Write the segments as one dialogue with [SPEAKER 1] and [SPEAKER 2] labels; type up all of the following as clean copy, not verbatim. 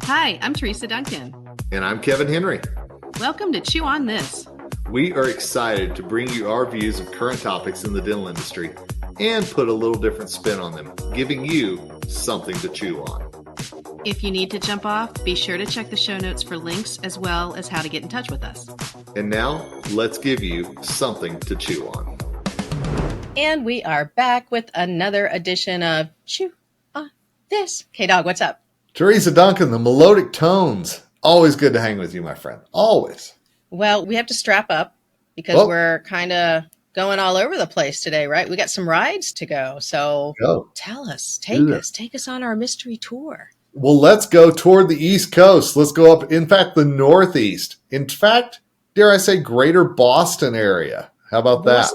[SPEAKER 1] Hi, I'm Teresa Duncan.
[SPEAKER 2] And I'm Kevin Henry.
[SPEAKER 1] Welcome to Chew on This.
[SPEAKER 2] We are excited to bring you our views of current topics in the dental industry and put a little different spin on them, giving you something to chew on.
[SPEAKER 1] If you need to jump off, be sure to check the show notes for links as well as how to get in touch with us.
[SPEAKER 2] And now, let's give you something to chew on.
[SPEAKER 1] And we are back with another edition of Chew on This. K-Dog, what's up?
[SPEAKER 2] Teresa Duncan, the melodic tones. Always good to hang with you, my friend. Always.
[SPEAKER 1] Well, we have to strap up because we're kind of going all over the place today, right? We got some rides to go. So tell us, take us on our mystery tour.
[SPEAKER 2] Well, let's go toward the East Coast. Let's go up, in fact, the Northeast. In fact, dare I say, greater Boston area. How about that?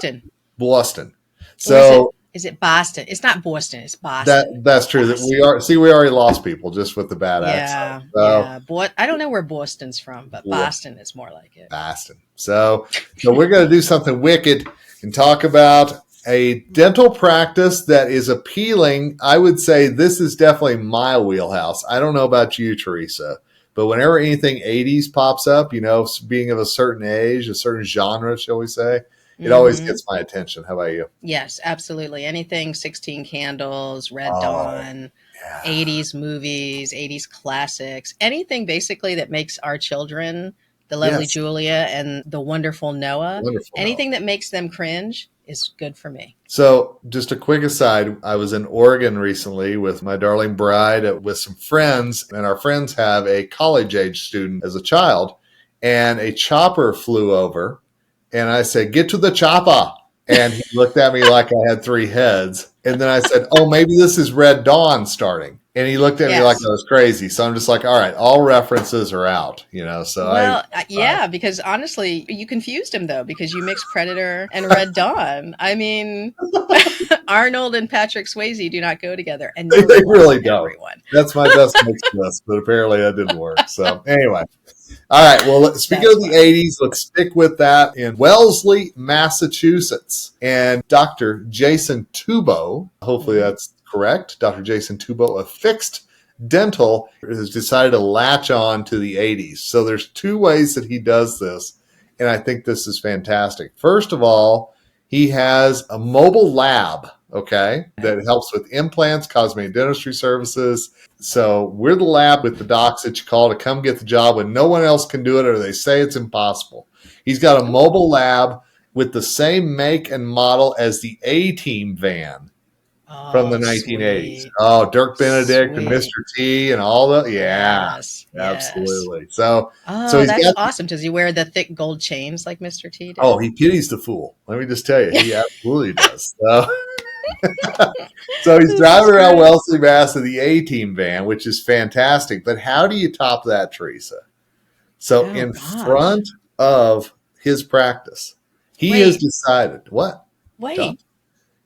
[SPEAKER 2] Boston. So
[SPEAKER 1] is it Boston? It's not Boston. It's Boston.
[SPEAKER 2] That's true. Boston. That we already lost people just with the bad accent.
[SPEAKER 1] Yeah. I don't know where Boston's from, but Boston is more like it.
[SPEAKER 2] Boston. So we're going to do something wicked and talk about a dental practice that is appealing. I would say this is definitely my wheelhouse. I don't know about you, Teresa, but whenever anything 80s pops up, being of a certain age, a certain genre, shall we say, it always gets my attention. How about you?
[SPEAKER 1] Yes, absolutely. Anything 16 Candles, Red Dawn, 80s movies, 80s classics, anything basically that makes our children, the lovely Julia and the wonderful Noah, anything that makes them cringe is good for me.
[SPEAKER 2] So just a quick aside, I was in Oregon recently with my darling bride with some friends, and our friends have a college-age student as a child, and a chopper flew over. And I said, "Get to the chopper." And he looked at me like I had three heads. And then I said, "Oh, maybe this is Red Dawn starting." And he looked at me like I was crazy. So I'm just like, all right, all references are out, So
[SPEAKER 1] because honestly, you confused him though, because you mixed Predator and Red Dawn. I mean, Arnold and Patrick Swayze do not go together. And
[SPEAKER 2] they really don't. Everyone. That's my best mix list, but apparently that didn't work. So anyway. All right. Well, speaking of the 80s, let's stick with that in Wellesley, Massachusetts. And Dr. Jason Tubo, hopefully that's correct, Dr. Jason Tubo of Fixed Dental has decided to latch on to the 80s. So there's two ways that he does this, and I think this is fantastic. First of all, he has a mobile lab, that helps with implants, cosmetic dentistry services. So we're the lab with the docs that you call to come get the job when no one else can do it or they say it's impossible. He's got a mobile lab with the same make and model as the A-Team van from the 1980s. Sweet. Oh, Dirk Benedict and Mr. T and all the absolutely. So
[SPEAKER 1] so that's awesome. Does he wear the thick gold chains like Mr. T did?
[SPEAKER 2] Oh, he pities the fool. Let me just tell you, he absolutely does. So he's driving around Wellesley, Mass in the A-Team van, which is fantastic. But how do you top that, Teresa? So front of his practice, he has decided what?
[SPEAKER 1] Wait.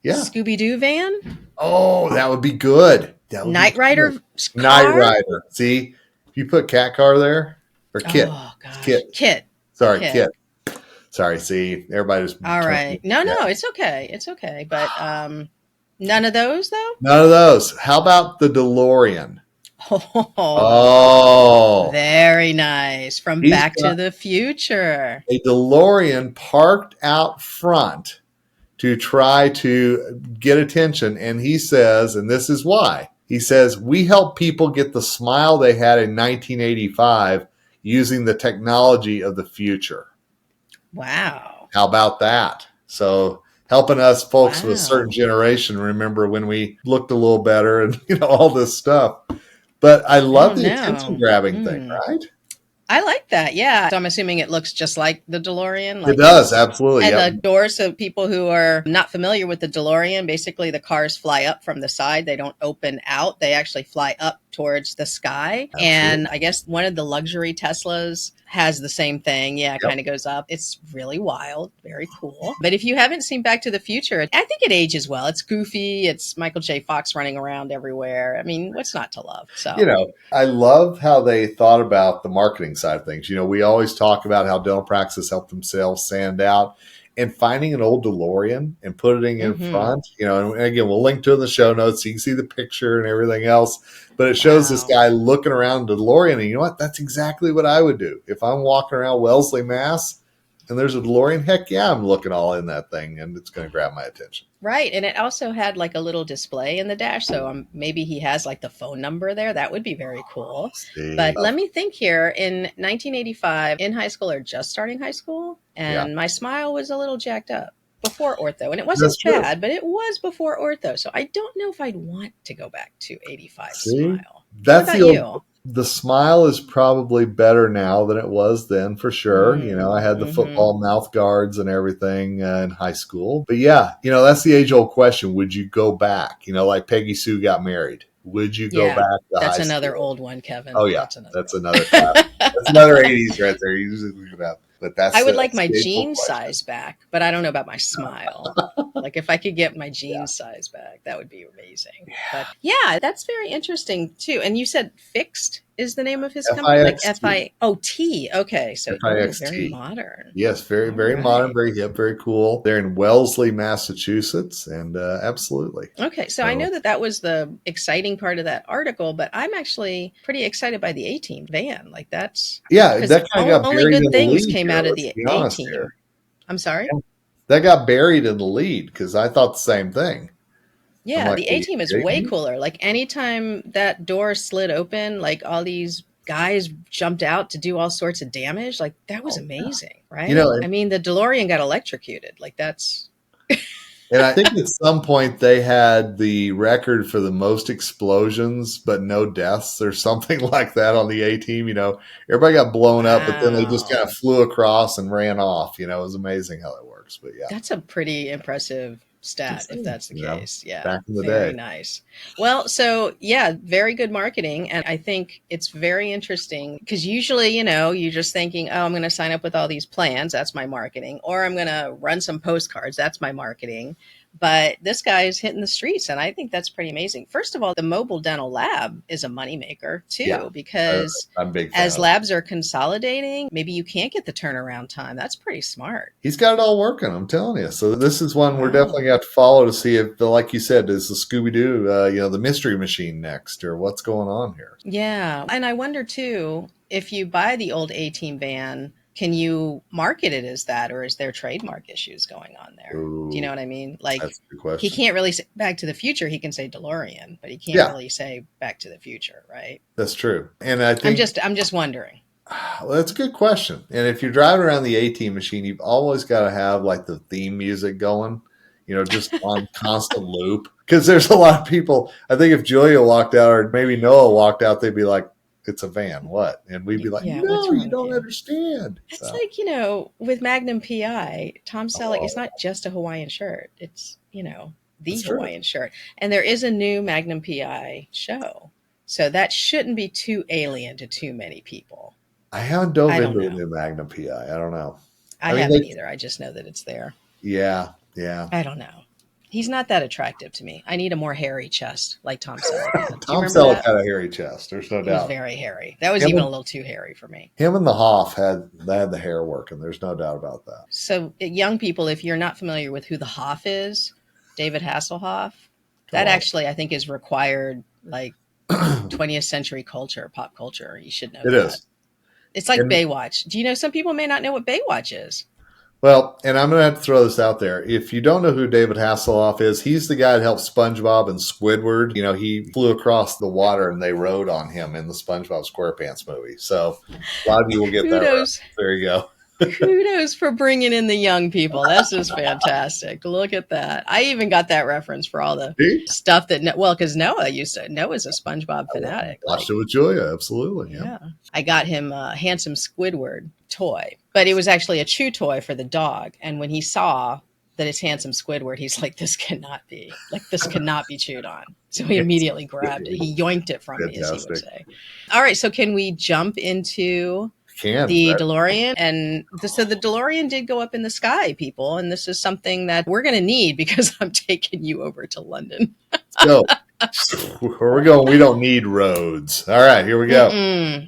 [SPEAKER 1] Yeah. Scooby-Doo van?
[SPEAKER 2] Oh, that would be good.
[SPEAKER 1] Night Rider car?
[SPEAKER 2] Night Rider. See, if you put cat car there, or Kit.
[SPEAKER 1] Oh, gosh.
[SPEAKER 2] Kit. Sorry, Kit. Sorry, see, everybody just...
[SPEAKER 1] All right. No, it's okay. It's okay. But none of those, though?
[SPEAKER 2] None of those. How about the DeLorean?
[SPEAKER 1] Oh, very nice. From Back to the Future.
[SPEAKER 2] A DeLorean parked out front to try to get attention. And he says, and this is why, he says, we help people get the smile they had in 1985 using the technology of the future.
[SPEAKER 1] Wow.
[SPEAKER 2] How about that? So helping us folks with a certain generation remember when we looked a little better and, all this stuff. But I love the attention grabbing thing, right?
[SPEAKER 1] I like that. Yeah. So I'm assuming it looks just like the DeLorean.
[SPEAKER 2] It does. Absolutely.
[SPEAKER 1] And the doors, so people who are not familiar with the DeLorean, basically the cars fly up from the side. They don't open out. They actually fly up towards the sky. Absolutely. And I guess one of the luxury Teslas has the same thing. Yeah, it kind of goes up. It's really wild. Very cool. But if you haven't seen Back to the Future, I think it ages well. It's goofy. It's Michael J. Fox running around everywhere. I mean, what's not to love? So
[SPEAKER 2] I love how they thought about the marketing side of things. We always talk about how dental practices help themselves stand out. and finding an old DeLorean and putting it in
[SPEAKER 1] Mm-hmm.
[SPEAKER 2] front, and again, we'll link to it in the show notes so you can see the picture and everything else. But it shows this
[SPEAKER 1] Wow.
[SPEAKER 2] guy looking around the DeLorean, and you know what? That's exactly what I would do. If I'm walking around Wellesley, Mass., and there's a DeLorean, heck yeah, I'm looking all in that thing, and it's going to grab my attention.
[SPEAKER 1] Right. And it also had like a little display in the dash. So maybe he has like the phone number there. That would be very cool. But let me think here. In 1985, in high school or just starting high school, and my smile was a little jacked up before ortho. And it wasn't bad, but it was before ortho. So I don't know if I'd want to go back to 85 smile.
[SPEAKER 2] That's
[SPEAKER 1] what about you?
[SPEAKER 2] The smile is probably better now than it was then, for sure. I had the football mouth guards and everything in high school. But yeah, that's the age-old question. Would you go back? Like Peggy Sue got married. Would you go back to
[SPEAKER 1] that's
[SPEAKER 2] high
[SPEAKER 1] another
[SPEAKER 2] school?
[SPEAKER 1] old one, Kevin.
[SPEAKER 2] Oh, yeah. That's another 80s right there. You just look it up. But
[SPEAKER 1] I would like my jean size back, but I don't know about my smile. Like if I could get my jean size back, that would be amazing. But yeah, that's very interesting too. And you said Fixed is the name of his company? Like F-I-O-T. Okay. So very modern.
[SPEAKER 2] Yes, very, very modern, very hip, very cool. They're in Wellesley, Massachusetts, and absolutely.
[SPEAKER 1] Okay. So I know that was the exciting part of that article, but I'm actually pretty excited by the A-Team van. Like that's...
[SPEAKER 2] Yeah, that kind of got
[SPEAKER 1] only
[SPEAKER 2] buried
[SPEAKER 1] good
[SPEAKER 2] in the
[SPEAKER 1] things
[SPEAKER 2] lead
[SPEAKER 1] came
[SPEAKER 2] here,
[SPEAKER 1] out of the A-Team.
[SPEAKER 2] Here.
[SPEAKER 1] I'm sorry?
[SPEAKER 2] That got buried in the lead because I thought the same thing.
[SPEAKER 1] Yeah, the A-Team is way cooler. Like anytime that door slid open, like all these guys jumped out to do all sorts of damage. Like that was amazing, right? I mean, the DeLorean got electrocuted. Like that's...
[SPEAKER 2] And I think at some point they had the record for the most explosions, but no deaths or something like that on the A-Team. Everybody got blown up, but then they just kind of flew across and ran off. It was amazing how that works. But yeah,
[SPEAKER 1] that's a pretty impressive stat if that's the case. Yeah.
[SPEAKER 2] Back in the day.
[SPEAKER 1] Very nice. Well, so yeah, very good marketing. And I think it's very interesting because usually, you're just thinking, oh, I'm going to sign up with all these plans. That's my marketing. Or I'm going to run some postcards. That's my marketing. But this guy is hitting the streets, and I think that's pretty amazing. First of all, the mobile dental lab is a moneymaker too, because
[SPEAKER 2] I'm big
[SPEAKER 1] as labs are consolidating, maybe you can't get the turnaround time. That's pretty smart.
[SPEAKER 2] He's got it all working, I'm telling you. So this is one we're definitely going to follow to see if, like you said, is the Scooby-Doo, the mystery machine next, or what's going on here.
[SPEAKER 1] Yeah, and I wonder too, if you buy the old A-Team van, can you market it as that, or is there trademark issues going on there? Do you know what I mean? Like,
[SPEAKER 2] that's a good question.
[SPEAKER 1] He can't really say Back to the Future. He can say DeLorean, but he can't really say Back to the Future, right?
[SPEAKER 2] That's true. And I think
[SPEAKER 1] I'm just wondering.
[SPEAKER 2] Well, that's a good question. And if you're driving around the A-Team machine, you've always got to have like the theme music going, just on constant loop. Because there's a lot of people. I think if Julia walked out, or maybe Noah walked out, they'd be like, "It's a van, what?" And we'd be like, "No, you don't understand."
[SPEAKER 1] It's like, with Magnum PI, Tom Selleck, it's not just a Hawaiian shirt. It's, the Hawaiian shirt. And there is a new Magnum PI show. So that shouldn't be too alien to too many people.
[SPEAKER 2] I haven't dove into the new Magnum PI. I don't know.
[SPEAKER 1] I haven't either. I just know that it's there.
[SPEAKER 2] Yeah.
[SPEAKER 1] I don't know. He's not that attractive to me. I need a more hairy chest like Tom Selleck.
[SPEAKER 2] Tom Selleck had a hairy chest. There's no doubt.
[SPEAKER 1] He was very hairy. That was even a little too hairy for me.
[SPEAKER 2] Him and the Hoff had the hair working. There's no doubt about that.
[SPEAKER 1] So young people, if you're not familiar with who the Hoff is, David Hasselhoff, that actually I think is required like 20th century culture, pop culture. You should know that. It is. It's like Baywatch. Do you know some people may not know what Baywatch is?
[SPEAKER 2] Well, and I'm going to have to throw this out there. If you don't know who David Hasselhoff is, he's the guy that helped SpongeBob and Squidward. He flew across the water and they rode on him in the SpongeBob SquarePants movie. So a lot of you will get that right. There you go.
[SPEAKER 1] Kudos for bringing in the young people. That's just fantastic. Look at that. I even got that reference for all the stuff that, because Noah's a SpongeBob fanatic.
[SPEAKER 2] Watched it with Julia. Absolutely. Yeah.
[SPEAKER 1] I got him a handsome Squidward toy, but it was actually a chew toy for the dog. And when he saw that it's handsome Squidward, he's like, this cannot be chewed on. So he immediately grabbed it. He yoinked it from me, as he would say. All right. So can we jump into the DeLorean? And so the DeLorean did go up in the sky, people. And this is something that we're going to need because I'm taking you over to London.
[SPEAKER 2] So where we're going, we don't need roads. All right, here we go.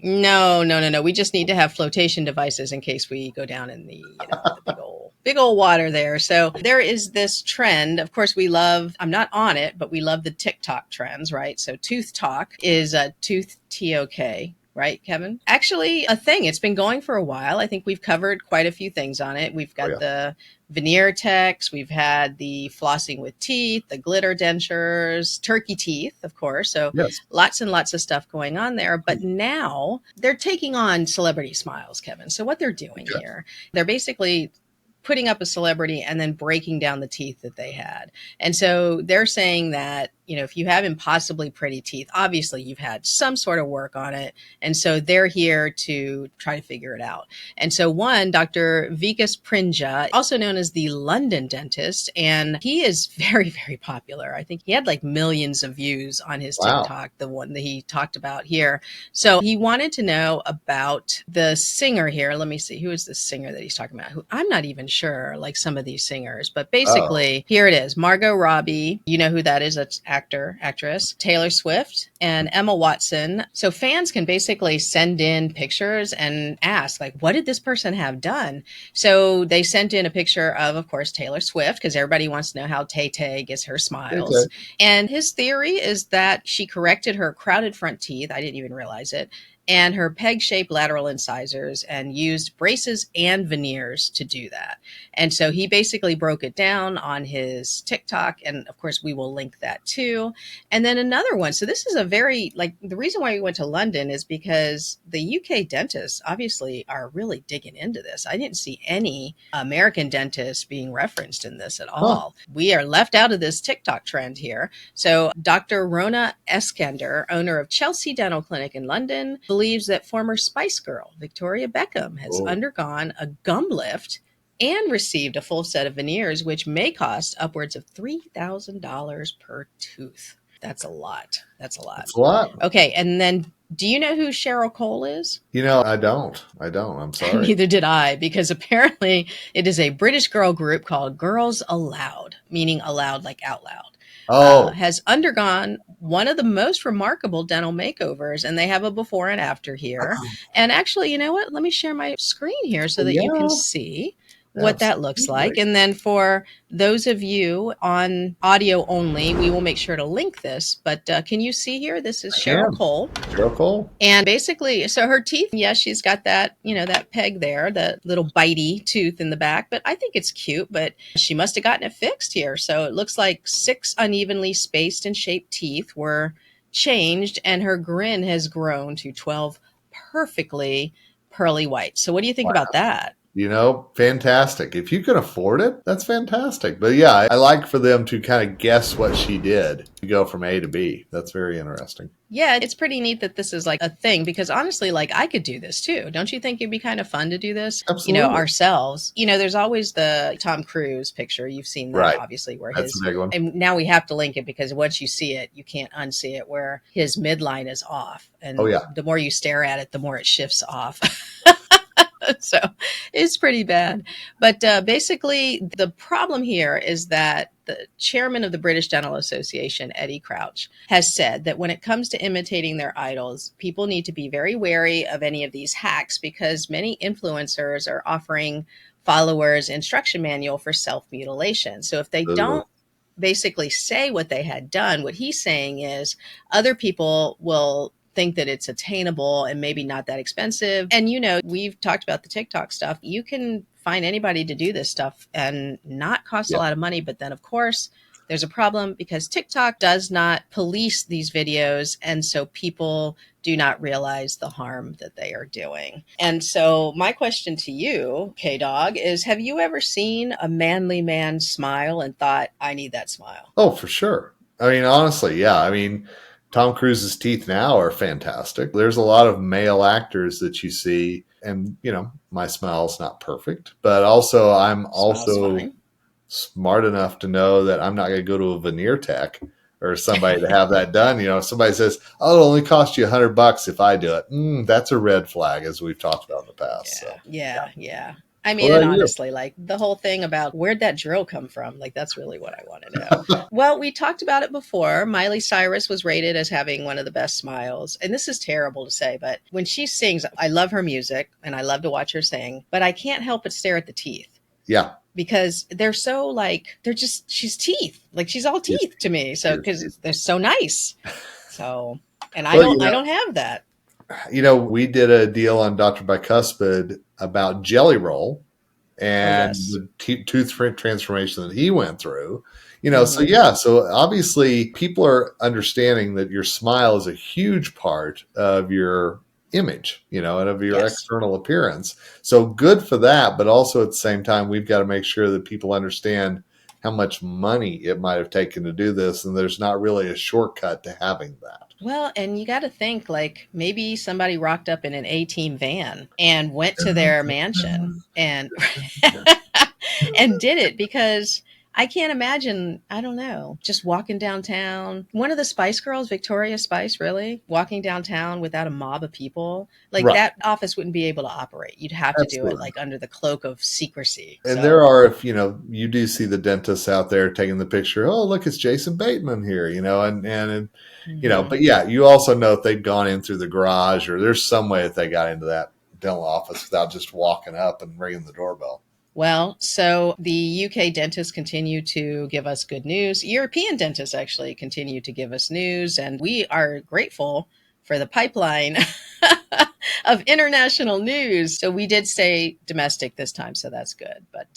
[SPEAKER 1] No. We just need to have flotation devices in case we go down in the, the big old big old water there. So there is this trend. Of course, I'm not on it, but we love the TikTok trends, right? So tooth talk is a tooth TOK. Right, Kevin? Actually, a thing. It's been going for a while. I think we've covered quite a few things on it. We've got the veneer techs, we've had the flossing with teeth, the glitter dentures, turkey teeth, of course. So lots and lots of stuff going on there. But now they're taking on celebrity smiles, Kevin. So what they're doing here, they're basically putting up a celebrity and then breaking down the teeth that they had. And so they're saying that, if you have impossibly pretty teeth, obviously you've had some sort of work on it. And so they're here to try to figure it out. And so Dr. Vikas Prinja, also known as the London dentist, and he is very, very popular. I think he had like millions of views on his TikTok, the one that he talked about here. So he wanted to know about the singer here. Let me see. Who is the singer that he's talking about? Who I'm not even sure, like some of these singers, but basically here it is. Margot Robbie, you know who that is? That's actress, Taylor Swift, and Emma Watson. So fans can basically send in pictures and ask, like, what did this person have done? So they sent in a picture of course, Taylor Swift, because everybody wants to know how Tay-Tay gets her smiles. And his theory is that she corrected her crowded front teeth. I didn't even realize it. And her peg-shaped lateral incisors, and used braces and veneers to do that. And so he basically broke it down on his TikTok. And of course, we will link that too. And then another one. So this is the reason why we went to London is because the UK dentists obviously are really digging into this. I didn't see any American dentists being referenced in this at all. We are left out of this TikTok trend here. So Dr. Rona Eskander, owner of Chelsea Dental Clinic in London, believes that former Spice Girl Victoria Beckham has undergone a gum lift and received a full set of veneers, which may cost upwards of $3,000 per tooth. That's a lot. That's a lot. Okay, and then do you know who Cheryl Cole is?
[SPEAKER 2] I don't. I'm sorry.
[SPEAKER 1] Neither did I, because apparently it is a British girl group called Girls Aloud, meaning aloud like out loud. Has undergone one of the most remarkable dental makeovers, and they have a before and after here. And actually, you know what? Let me share my screen here so that you can see what that looks like. And then for those of you on audio only, we will make sure to link this. But can you see here? This is Cheryl Cole.
[SPEAKER 2] Cheryl Cole.
[SPEAKER 1] And basically, so her teeth, yes, she's got that, that peg there, the little bitey tooth in the back. But I think it's cute, but she must have gotten it fixed here. So it looks like 6 unevenly spaced and shaped teeth were changed, and her grin has grown to 12 perfectly pearly white. So what do you think about that?
[SPEAKER 2] Fantastic. If you can afford it, that's fantastic. But yeah, I like for them to kind of guess what she did to go from A to B. That's very interesting.
[SPEAKER 1] Yeah, it's pretty neat that this is like a thing, because honestly, like I could do this too. Don't you think it'd be kind of fun to do this?
[SPEAKER 2] Absolutely.
[SPEAKER 1] Ourselves. There's always the Tom Cruise picture. You've seen that, obviously, where
[SPEAKER 2] that's a big one.
[SPEAKER 1] And now we have to link it, because once you see it, you can't unsee it, where his midline is off. And the more you stare at it, the more it shifts off. So it's pretty bad. But basically, the problem here is that the chairman of the British Dental Association, Eddie Crouch, has said that when it comes to imitating their idols, people need to be very wary of any of these hacks, because many influencers are offering followers instruction manual for self-mutilation. So if they don't basically say what they had done, what he's saying is other people will think that it's attainable and maybe not that expensive. And we've talked about the TikTok stuff. You can find anybody to do this stuff and not cost a lot of money. But then, of course, there's a problem, because TikTok does not police these videos. And so people do not realize the harm that they are doing. And so my question to you, K-Dog, is have you ever seen a manly man smile and thought, I need that smile?
[SPEAKER 2] Oh, for sure. I mean, honestly, yeah. I mean, Tom Cruise's teeth now are fantastic. There's a lot of male actors that you see, and my smile's not perfect, but also I'm also smart enough to know that I'm not going to go to a veneer tech or somebody to have that done. If somebody says, "Oh, it'll only cost you $100 if I do it," that's a red flag, as we've talked about in the past.
[SPEAKER 1] Yeah. I mean, and honestly, like the whole thing about where'd that drill come from? Like, that's really what I want to know. Well, we talked about it before. Miley Cyrus was rated as having one of the best smiles. And this is terrible to say, but when she sings, I love her music and I love to watch her sing, but I can't help but stare at the teeth.
[SPEAKER 2] Yeah.
[SPEAKER 1] because they're so like, she's teeth. Like she's all teeth to me. So, because they're so nice. So, and I don't have that.
[SPEAKER 2] We did a deal on Dr. Bicuspid about Jelly Roll and the tooth transformation that he went through. So obviously people are understanding that your smile is a huge part of your image, and of your external appearance. So good for that. But also at the same time, we've got to make sure that people understand how much money it might have taken to do this. And there's not really a shortcut to having that.
[SPEAKER 1] Well, and you got to think like maybe somebody rocked up in an A-Team van and went to their mansion and and did it, because I can't imagine, I don't know, just walking downtown. One of the Spice Girls, Victoria Spice, really, walking downtown without a mob of people. Like that office wouldn't be able to operate. You'd have to do it like under the cloak of secrecy.
[SPEAKER 2] And there are, if you do see the dentists out there taking the picture, oh, look, it's Jason Bateman here, and but yeah, you also know if they've gone in through the garage or there's some way that they got into that dental office without just walking up and ringing the doorbell.
[SPEAKER 1] Well, so the UK dentists continue to give us good news. European dentists actually continue to give us news, and we are grateful for the pipeline of international news. So we did stay domestic this time, so that's good. But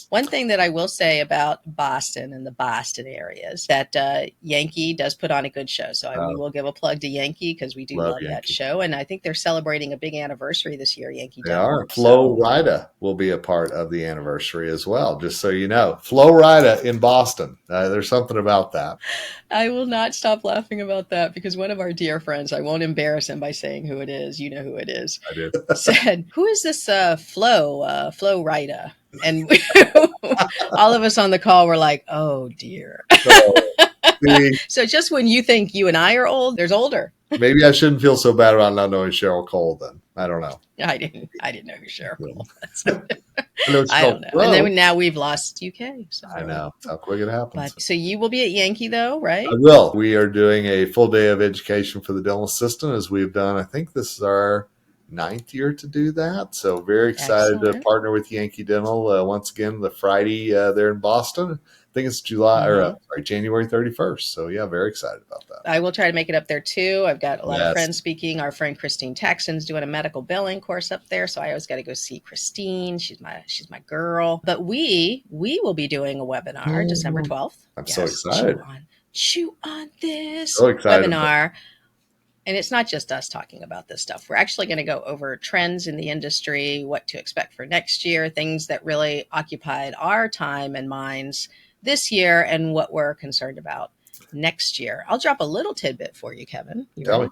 [SPEAKER 1] one thing that I will say about Boston and the Boston areas, that Yankee does put on a good show. So we will give a plug to Yankee because we do love that show. And I think they're celebrating a big anniversary this year, Yankee.
[SPEAKER 2] They are. Flo Rida will be a part of the anniversary as well, just so you know. Flo Rida in Boston. There's something about that.
[SPEAKER 1] I will not stop laughing about that because one of our dear friends, I won't embarrass him by saying who it is, you know who it is,
[SPEAKER 2] I did.
[SPEAKER 1] said, who is this Flo Rida? And all of us on the call were like, oh dear. So just when you think you and I are old, there's older.
[SPEAKER 2] Maybe I shouldn't feel so bad about not knowing Cheryl Cole then. I don't know.
[SPEAKER 1] I didn't know who Cheryl Cole was. I don't know. And then now we've lost UK. So.
[SPEAKER 2] I know. That's how quick it happens.
[SPEAKER 1] So you will be at Yankee though, right?
[SPEAKER 2] I will. We are doing a full day of education for the dental assistant, as we've done. I think this is our 9th year to do that. So very excited to partner with Yankee Dental once again the Friday there in Boston. I think it's January 31st. So yeah, very excited about that.
[SPEAKER 1] I will try to make it up there too. I've got a lot of friends speaking. Our friend Christine Texan's doing a medical billing course up there. So I always got to go see Christine. She's my girl. But we will be doing a webinar December 12th.
[SPEAKER 2] I'm so excited.
[SPEAKER 1] Chew on this
[SPEAKER 2] webinar.
[SPEAKER 1] And it's not just us talking about this stuff. We're actually going to go over trends in the industry, what to expect for next year, things that really occupied our time and minds this year, and what we're concerned about next year. I'll drop a little tidbit for you, Kevin.
[SPEAKER 2] Tell me.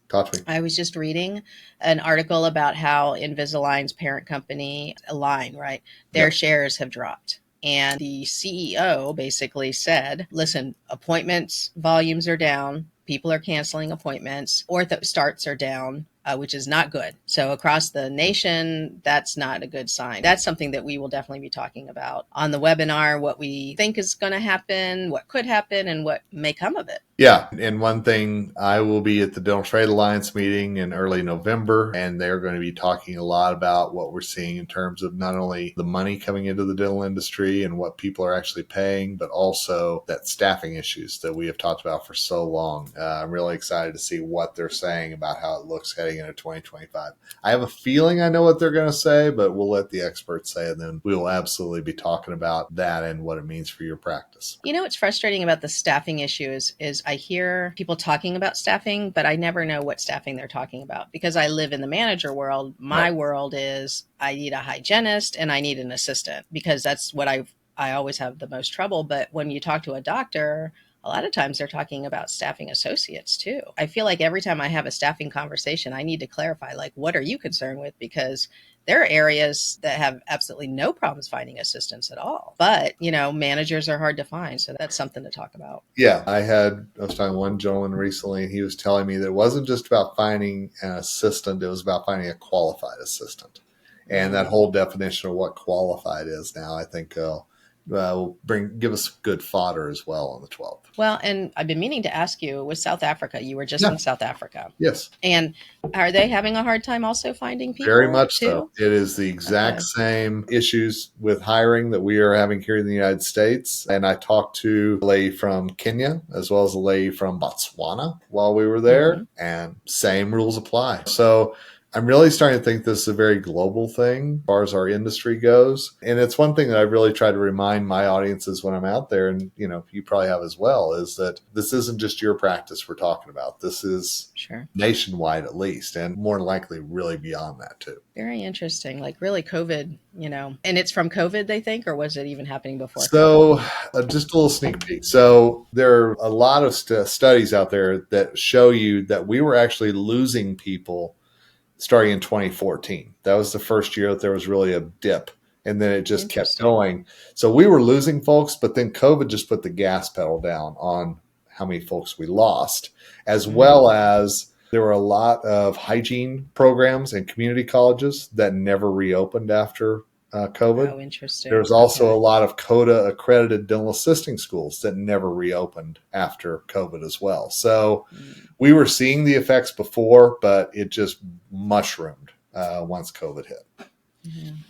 [SPEAKER 2] Talk to me.
[SPEAKER 1] I was just reading an article about how Invisalign's parent company, Align, right? Their shares have dropped. And the CEO basically said, listen, appointments volumes are down. People are canceling appointments. Ortho starts are down, which is not good. So across the nation, that's not a good sign. That's something that we will definitely be talking about on the webinar, what we think is going to happen, what could happen, and what may come of it.
[SPEAKER 2] Yeah. And one thing, I will be at the Dental Trade Alliance meeting in early November, and they're going to be talking a lot about what we're seeing in terms of not only the money coming into the dental industry and what people are actually paying, but also that staffing issues that we have talked about for so long. I'm really excited to see what they're saying about how it looks heading into 2025. I have a feeling I know what they're going to say, but we'll let the experts say, and then we will absolutely be talking about that and what it means for your practice.
[SPEAKER 1] You know what's frustrating about the staffing issue is I hear people talking about staffing, but I never know what staffing they're talking about because I live in the manager world. My world is I need a hygienist and I need an assistant because that's what I always have the most trouble. But when you talk to a doctor, a lot of times they're talking about staffing associates too. I feel like every time I have a staffing conversation, I need to clarify, like, what are you concerned with? Because there are areas that have absolutely no problems finding assistants at all. But, managers are hard to find. So that's something to talk about.
[SPEAKER 2] Yeah. I was talking to one gentleman recently, and he was telling me that it wasn't just about finding an assistant. It was about finding a qualified assistant. And that whole definition of what qualified is now, I think will give us good fodder as well on the 12th.
[SPEAKER 1] Well, and I've been meaning to ask you, with South Africa, you were just in South Africa.
[SPEAKER 2] Yes.
[SPEAKER 1] And are they having a hard time also finding people?
[SPEAKER 2] Very much
[SPEAKER 1] too?
[SPEAKER 2] so. It is the exact same issues with hiring that we are having here in the United States. And I talked to a lady from Kenya as well as a lady from Botswana while we were there, and same rules apply. So I'm really starting to think this is a very global thing as far as our industry goes. And it's one thing that I really try to remind my audiences when I'm out there, and you probably have as well, is that this isn't just your practice we're talking about. This is nationwide at least, and more than likely really beyond that too.
[SPEAKER 1] Very interesting. Like really COVID, and it's from COVID, they think, or was it even happening before?
[SPEAKER 2] So just a little sneak peek. So there are a lot of studies out there that show you that we were actually losing people starting in 2014. That was the first year that there was really a dip, and then it just kept going. So we were losing folks, but then COVID just put the gas pedal down on how many folks we lost, as well as there were a lot of hygiene programs and community colleges that never reopened after COVID.
[SPEAKER 1] Oh, interesting.
[SPEAKER 2] There's also a lot of CODA accredited dental assisting schools that never reopened after COVID as well. So we were seeing the effects before, but it just mushroomed once COVID hit.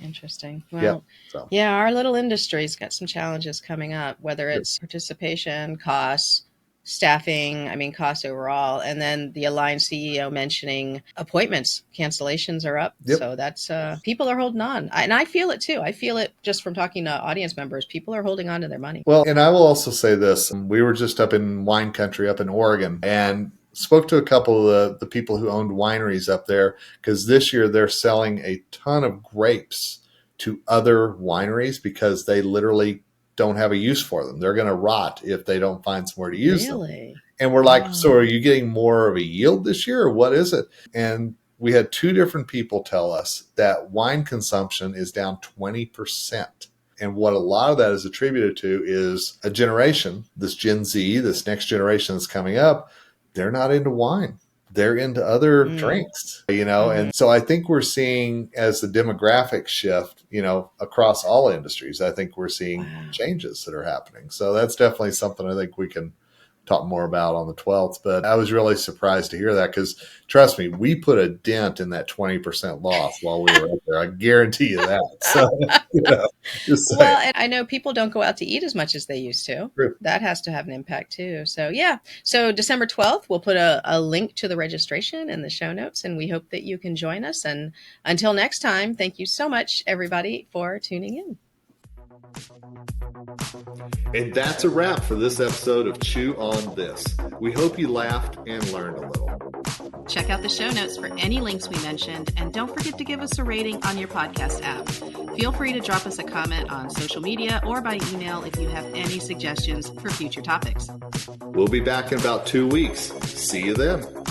[SPEAKER 1] Interesting. Well, our little industry's got some challenges coming up, whether it's participation, costs, staffing, costs overall. And then the Align CEO mentioning appointments, cancellations are up. So that's, people are holding on. And I feel it too. I feel it just from talking to audience members. People are holding on to their money.
[SPEAKER 2] Well, and I will also say this. We were just up in wine country up in Oregon and spoke to a couple of the people who owned wineries up there, because this year they're selling a ton of grapes to other wineries because they literally don't have a use for them. They're going to rot if they don't find somewhere to use them. And we're like, so are you getting more of a yield this year, or what is it? And we had two different people tell us that wine consumption is down 20%. And what a lot of that is attributed to is a generation, this Gen Z, this next generation that's coming up, they're not into wine. They're into other drinks, and so I think we're seeing, as the demographics shift, across all industries, I think we're seeing changes that are happening. So that's definitely something I think we can talk more about on the 12th. But I was really surprised to hear that, because trust me, we put a dent in that 20% loss while we were up there. I guarantee you that. So, just saying.
[SPEAKER 1] Well, and I know people don't go out to eat as much as they used to.
[SPEAKER 2] True.
[SPEAKER 1] That has to have an impact too. So so December 12th, we'll put a link to the registration in the show notes, and we hope that you can join us. And until next time, thank you so much, everybody, for tuning in.
[SPEAKER 2] And that's a wrap for this episode of Chew on This. We hope you laughed and learned a little.
[SPEAKER 1] Check out the show notes for any links we mentioned, and don't forget to give us a rating on your podcast app. Feel free to drop us a comment on social media or by email if you have any suggestions for future topics.
[SPEAKER 2] We'll be back in about 2 weeks. See you then.